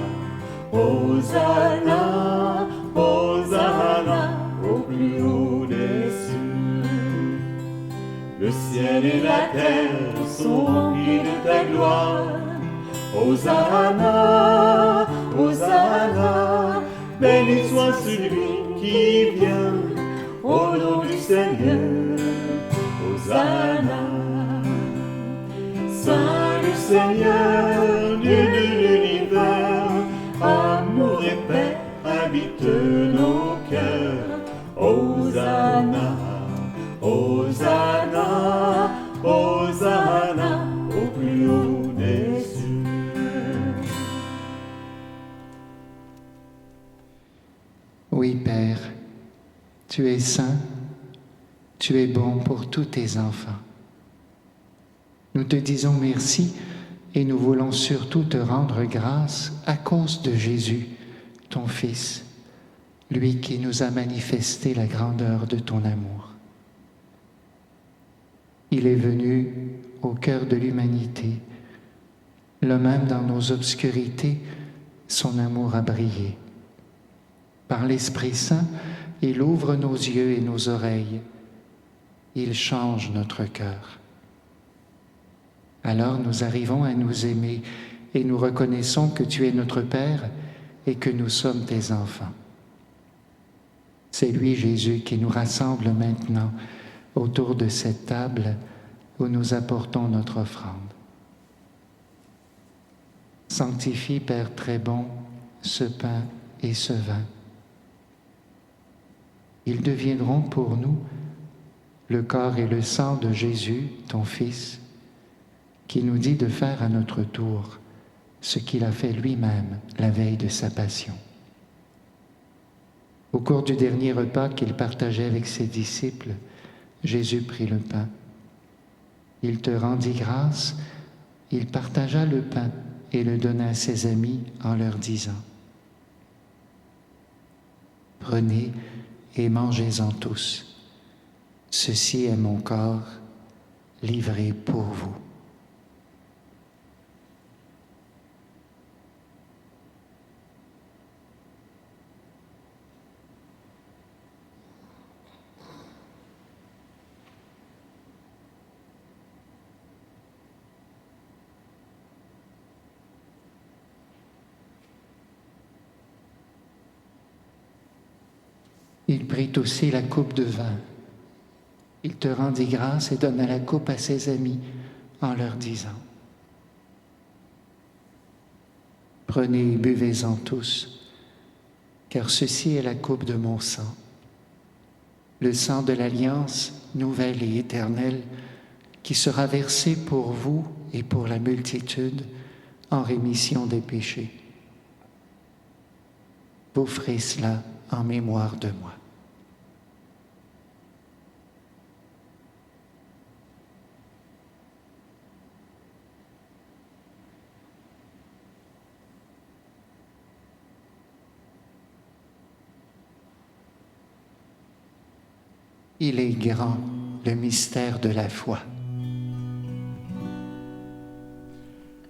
Hosanna, Hosanna, au plus haut des cieux. Le ciel et la terre sont remplis de ta gloire. Hosanna, Hosanna, béni soit celui qui vient au nom du Seigneur. Hosanna, Saint le Seigneur, Dieu de l'univers, amour et paix habitent nos cœurs. Hosanna, Hosanna, Hosanna, au plus haut des cieux. Oui, Père, tu es saint, tu es bon pour tous tes enfants. Nous te disons merci et nous voulons surtout te rendre grâce à cause de Jésus, ton Fils, lui qui nous a manifesté la grandeur de ton amour. Il est venu au cœur de l'humanité. Là même dans nos obscurités, son amour a brillé. Par l'Esprit Saint, il ouvre nos yeux et nos oreilles. Il change notre cœur. Alors nous arrivons à nous aimer et nous reconnaissons que tu es notre Père et que nous sommes tes enfants. C'est lui, Jésus, qui nous rassemble maintenant autour de cette table où nous apportons notre offrande. Sanctifie, Père très bon, ce pain et ce vin. Ils deviendront pour nous le corps et le sang de Jésus, ton Fils, qui nous dit de faire à notre tour ce qu'il a fait lui-même la veille de sa passion. Au cours du dernier repas qu'il partageait avec ses disciples, Jésus prit le pain. Il te rendit grâce, il partagea le pain et le donna à ses amis en leur disant « Prenez et mangez-en tous. Ceci est mon corps livré pour vous. » Il prit aussi la coupe de vin. Il te rendit grâce et donna la coupe à ses amis en leur disant: Prenez et buvez-en tous, car ceci est la coupe de mon sang, le sang de l'alliance nouvelle et éternelle qui sera versé pour vous et pour la multitude en rémission des péchés. Vous ferez cela en mémoire de moi. Il est grand, le mystère de la foi.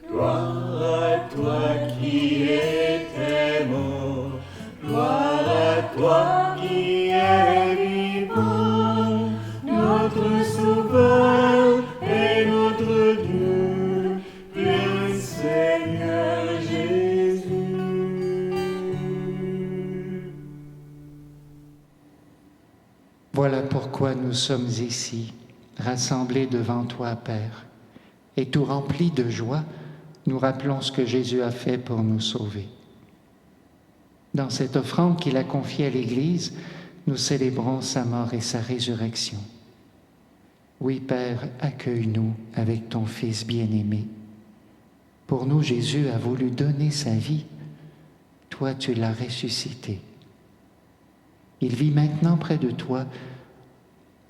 Gloire à toi qui étais mort, gloire à toi qui es vivant, notre Sauveur et notre Dieu, le Seigneur Jésus. Voilà pourquoi nous sommes ici, rassemblés devant toi, Père, et tout remplis de joie, nous rappelons ce que Jésus a fait pour nous sauver. Dans cette offrande qu'il a confiée à l'Église, nous célébrons sa mort et sa résurrection. Oui, Père, accueille-nous avec ton Fils bien-aimé. Pour nous, Jésus a voulu donner sa vie. Toi, tu l'as ressuscité. Il vit maintenant près de toi.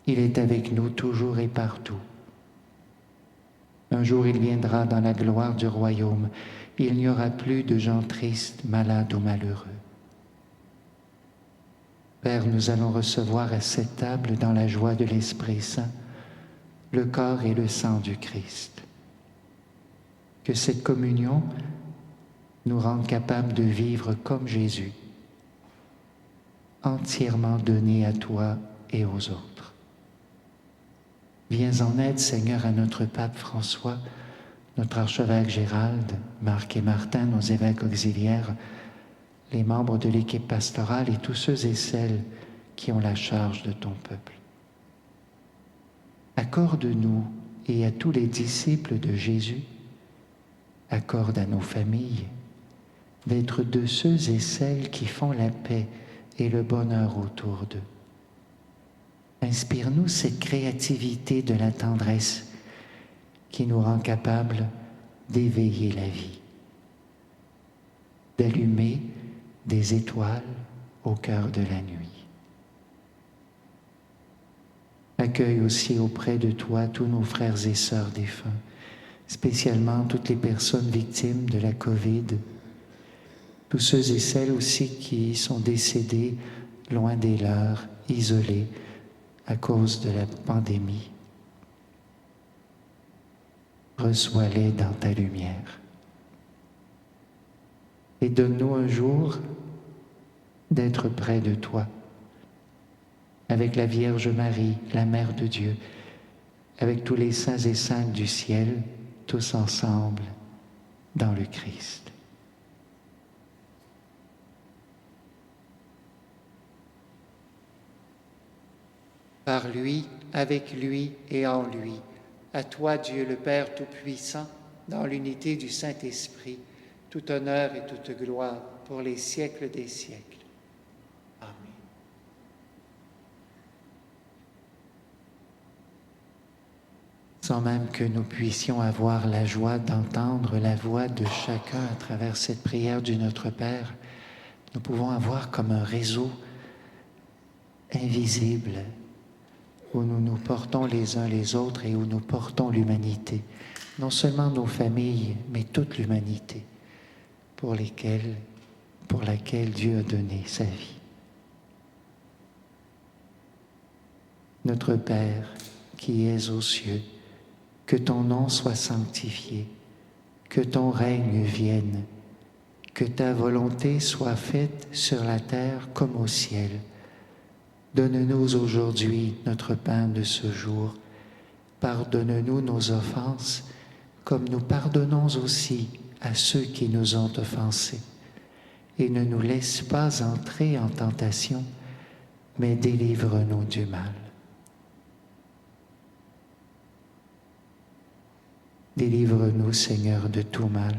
Il est avec nous toujours et partout. Un jour, il viendra dans la gloire du royaume. Il n'y aura plus de gens tristes, malades ou malheureux. Père, nous allons recevoir à cette table, dans la joie de l'Esprit Saint, le corps et le sang du Christ. Que cette communion nous rende capables de vivre comme Jésus, entièrement donné à toi et aux autres. Viens en aide, Seigneur, à notre pape François, notre archevêque Gérald, Marc et Martin, nos évêques auxiliaires, les membres de l'équipe pastorale et tous ceux et celles qui ont la charge de ton peuple. Accorde-nous et à tous les disciples de Jésus, accorde à nos familles, d'être de ceux et celles qui font la paix et le bonheur autour d'eux. Inspire-nous cette créativité de la tendresse qui nous rend capables d'éveiller la vie, d'allumer des étoiles au cœur de la nuit. Accueille aussi auprès de toi tous nos frères et sœurs défunts, spécialement toutes les personnes victimes de la COVID, tous ceux et celles aussi qui sont décédés loin des leurs, isolés à cause de la pandémie. Reçois-les dans ta lumière. Et donne-nous un jour d'être près de toi, avec la Vierge Marie, la Mère de Dieu, avec tous les saints et saintes du ciel, tous ensemble, dans le Christ. Par lui, avec lui et en lui, à toi, Dieu le Père Tout-Puissant, dans l'unité du Saint-Esprit, tout honneur et toute gloire pour les siècles des siècles. Amen. Sans même que nous puissions avoir la joie d'entendre la voix de chacun à travers cette prière du Notre Père, nous pouvons avoir comme un réseau invisible où nous nous portons les uns les autres et où nous portons l'humanité, non seulement nos familles, mais toute l'humanité pour laquelle Dieu a donné sa vie. Notre Père, qui es aux cieux, que ton nom soit sanctifié, que ton règne vienne, que ta volonté soit faite sur la terre comme au ciel. Donne-nous aujourd'hui notre pain de ce jour. Pardonne-nous nos offenses, comme nous pardonnons aussi à ceux qui nous ont offensés. Et ne nous laisse pas entrer en tentation, mais délivre-nous du mal. Délivre-nous, Seigneur, de tout mal.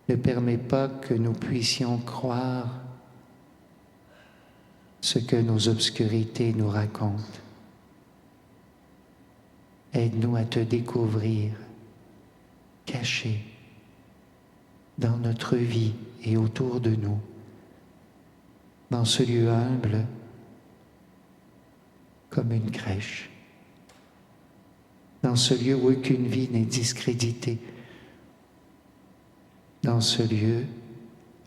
Ne permets pas que nous puissions croire ce que nos obscurités nous racontent. Aide-nous à te découvrir, caché dans notre vie et autour de nous, dans ce lieu humble comme une crèche, dans ce lieu où aucune vie n'est discréditée, dans ce lieu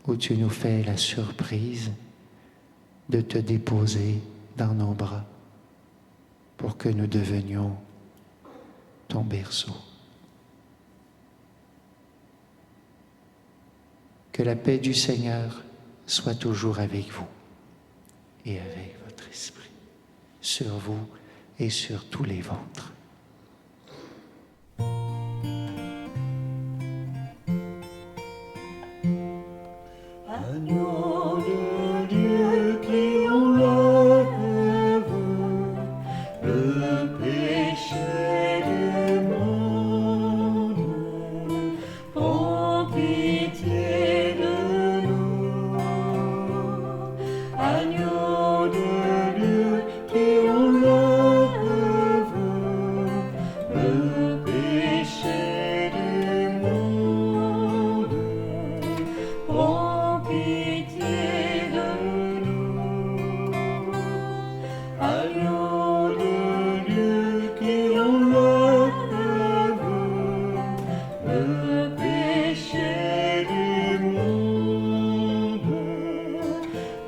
où tu nous fais la surprise de te déposer dans nos bras pour que nous devenions ton berceau. Que la paix du Seigneur soit toujours avec vous et avec votre esprit, sur vous et sur tous les vôtres. Agneau de Dieu qui enlève le péché du monde, prends pitié de nous. Agneau de Dieu qui enlève le péché du monde, prends pitié de nous. Agneau de Dieu qui enlève le péché du monde,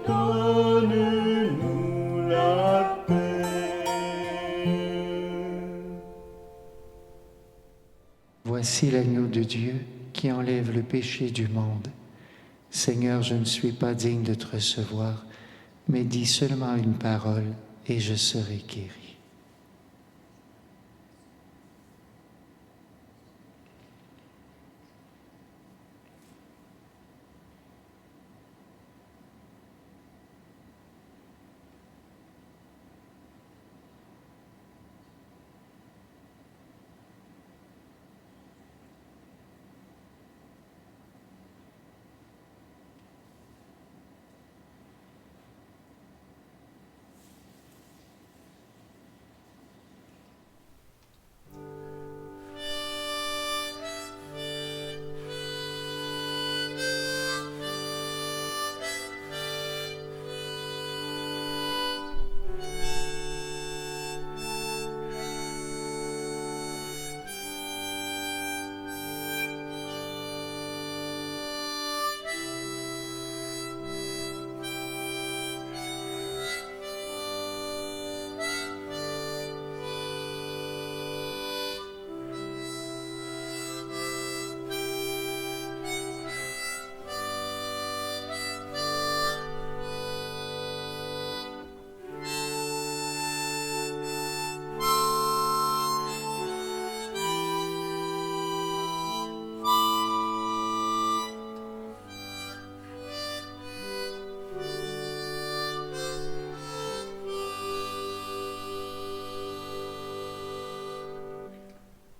donne-nous la paix. Voici l'agneau de Dieu qui enlève le péché du monde. Seigneur, je ne suis pas digne de te recevoir, mais dis seulement une parole et je serai guéri.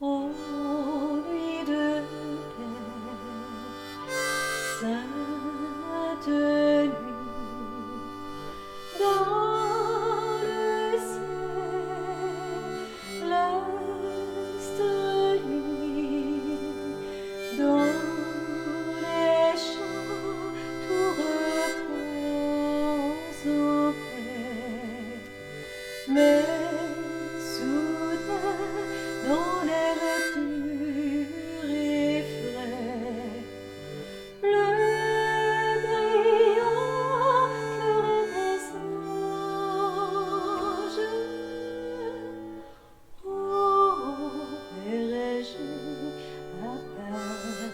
Ô nuit de paix, sainte nuit, dans le ciel, l'astre nuit, dans les champs, tout repose en paix. Mais soudain, dans l'air pur et frais, le brillant cœur des anges, ô berger apparaît.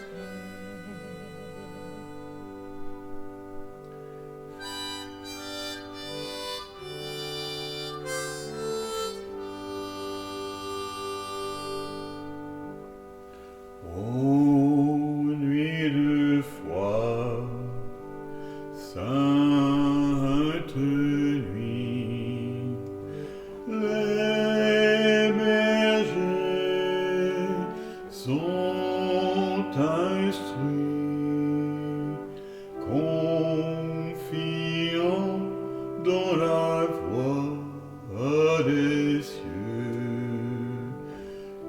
Les bergers sont instruits, confiants dans la voie des cieux.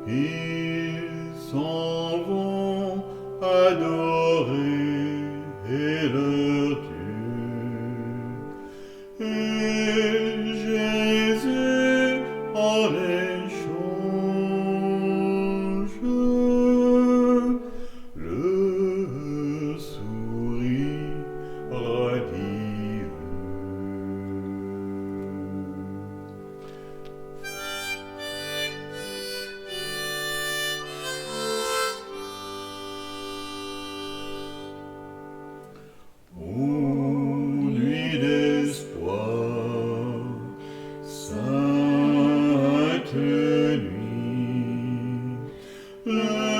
Ils s'en vont adorer leur Dieu. Et Jésus en échange le sourire radieux. Ô nuit d'espoir, sainte nuit, l'espérance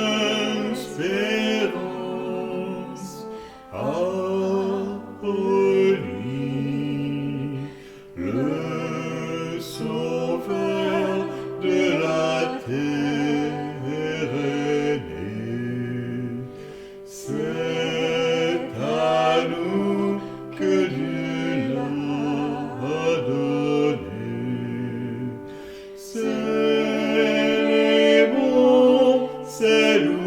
a reluit, le sauveur de la terre est né. C'est à nous que Dieu l'a donné. Célébrons ses louanges.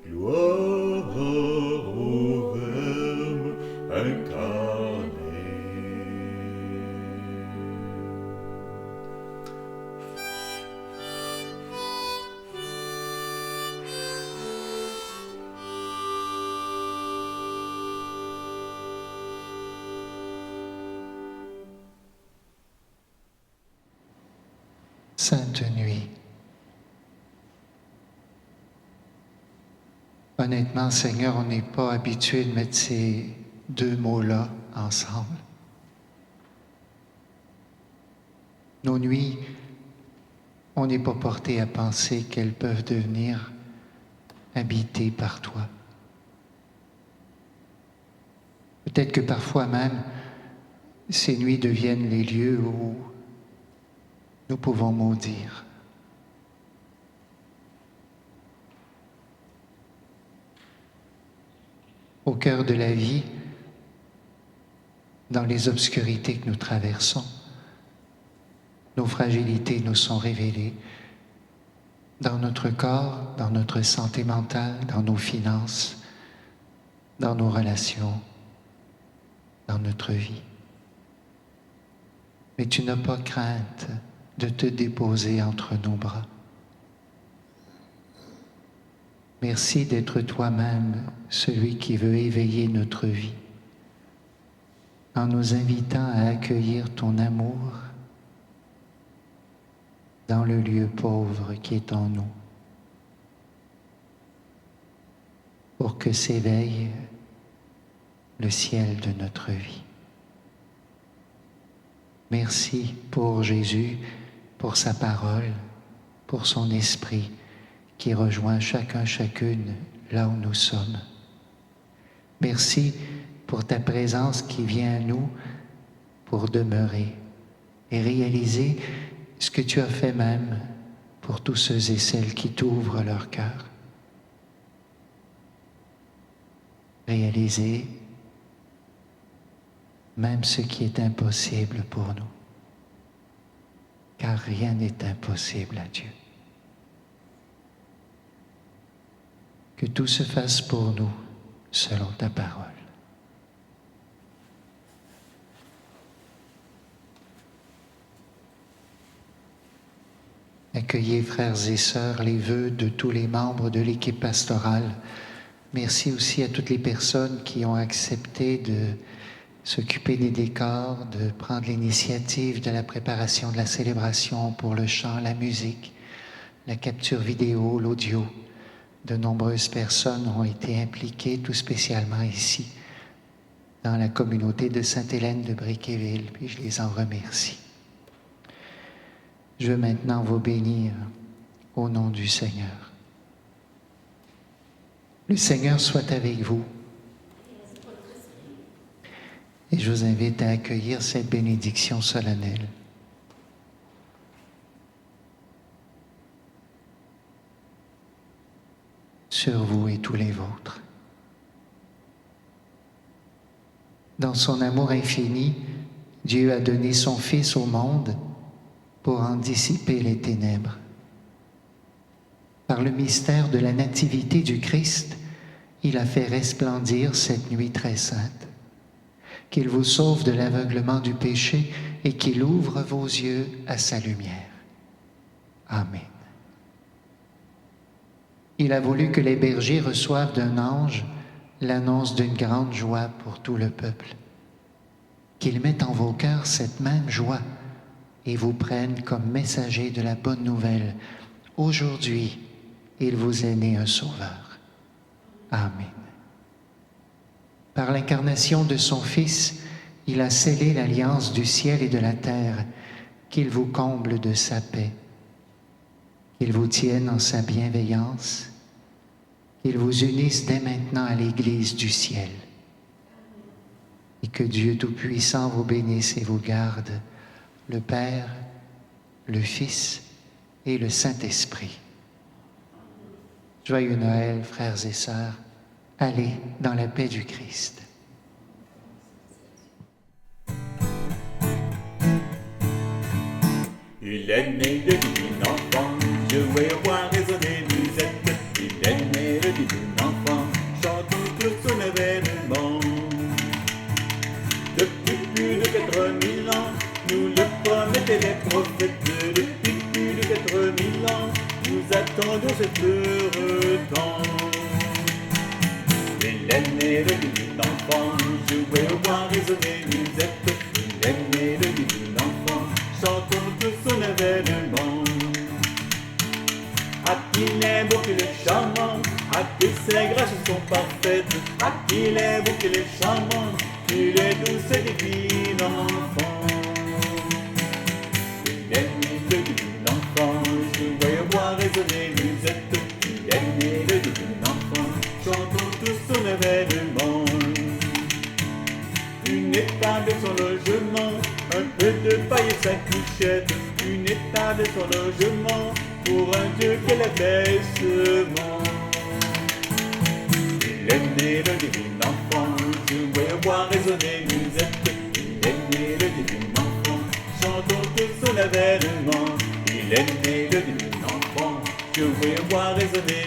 Gloire au Verbe incarné. Sainte nuit. Honnêtement, Seigneur, on n'est pas habitué de mettre ces deux mots-là ensemble. Nos nuits, on n'est pas porté à penser qu'elles peuvent devenir habitées par toi. Peut-être que parfois même, ces nuits deviennent les lieux où nous pouvons maudire. Au cœur de la vie, dans les obscurités que nous traversons, nos fragilités nous sont révélées dans notre corps, dans notre santé mentale, dans nos finances, dans nos relations, dans notre vie. Mais tu n'as pas crainte de te déposer entre nos bras. Merci d'être toi-même celui qui veut éveiller notre vie en nous invitant à accueillir ton amour dans le lieu pauvre qui est en nous, pour que s'éveille le ciel de notre vie. Merci pour Jésus, pour sa parole, pour son esprit qui rejoint chacun, chacune là où nous sommes. Merci pour ta présence qui vient à nous pour demeurer et réaliser ce que tu as fait même pour tous ceux et celles qui t'ouvrent leur cœur. Réaliser même ce qui est impossible pour nous, car rien n'est impossible à Dieu. Que tout se fasse pour nous selon ta parole. Accueillez, frères et sœurs, les vœux de tous les membres de l'équipe pastorale. Merci aussi à toutes les personnes qui ont accepté de s'occuper des décors, de prendre l'initiative de la préparation de la célébration pour le chant, la musique, la capture vidéo, l'audio. De nombreuses personnes ont été impliquées, tout spécialement ici, dans la communauté de Sainte-Hélène de Briqueville, puis je les en remercie. Je veux maintenant vous bénir au nom du Seigneur. Le Seigneur soit avec vous Et je vous invite à accueillir cette bénédiction solennelle. Sur vous et tous les vôtres. Dans son amour infini, Dieu a donné son Fils au monde pour en dissiper les ténèbres. Par le mystère de la nativité du Christ, il a fait resplendir cette nuit très sainte. Qu'il vous sauve de l'aveuglement du péché et qu'il ouvre vos yeux à sa lumière. Amen. Il a voulu que les bergers reçoivent d'un ange l'annonce d'une grande joie pour tout le peuple. Qu'il mette en vos cœurs cette même joie et vous prenne comme messager de la bonne nouvelle. Aujourd'hui, il vous est né un sauveur. Amen. Par l'incarnation de son Fils, il a scellé l'alliance du ciel et de la terre, qu'il vous comble de sa paix, qu'il vous tienne en sa bienveillance, qu'il vous unisse dès maintenant à l'Église du ciel, et que Dieu Tout-Puissant vous bénisse et vous garde, le Père, le Fils et le Saint-Esprit. Joyeux Noël, frères et sœurs. Allez dans la paix du Christ. Il est né le divin enfant, jouez au roi, résonnez musette. Il est né le divin enfant, chantons tous son événement. Depuis plus de 4000 ans, nous le promettaient les prophètes. Depuis plus de 4000 ans, nous attendons cet heureux temps. Il est né le divin enfant, jouez au roi, résonnez musette. Il est né le divin enfant, chantons tous son événement. À qu'il est beau qu'il est charmant, à que ses grâces sont parfaites, à qu'il est beau qu'il est charmant, qu'il est douce et divin enfant. Il est né le divin enfant, jouez au roi, résonnez musette. Il est né le divin enfant, chantons tous son événement. Une étable et son logement, un peu de paille et sa couchette. Une étable et son logement, pour un Dieu qu'elle avait seulement. Il est né le divin enfant, jouez au roi, résonnez musette. Il est né le divin enfant, chantons tous son événement. Il est né le divin enfant, jouez au roi, résonnez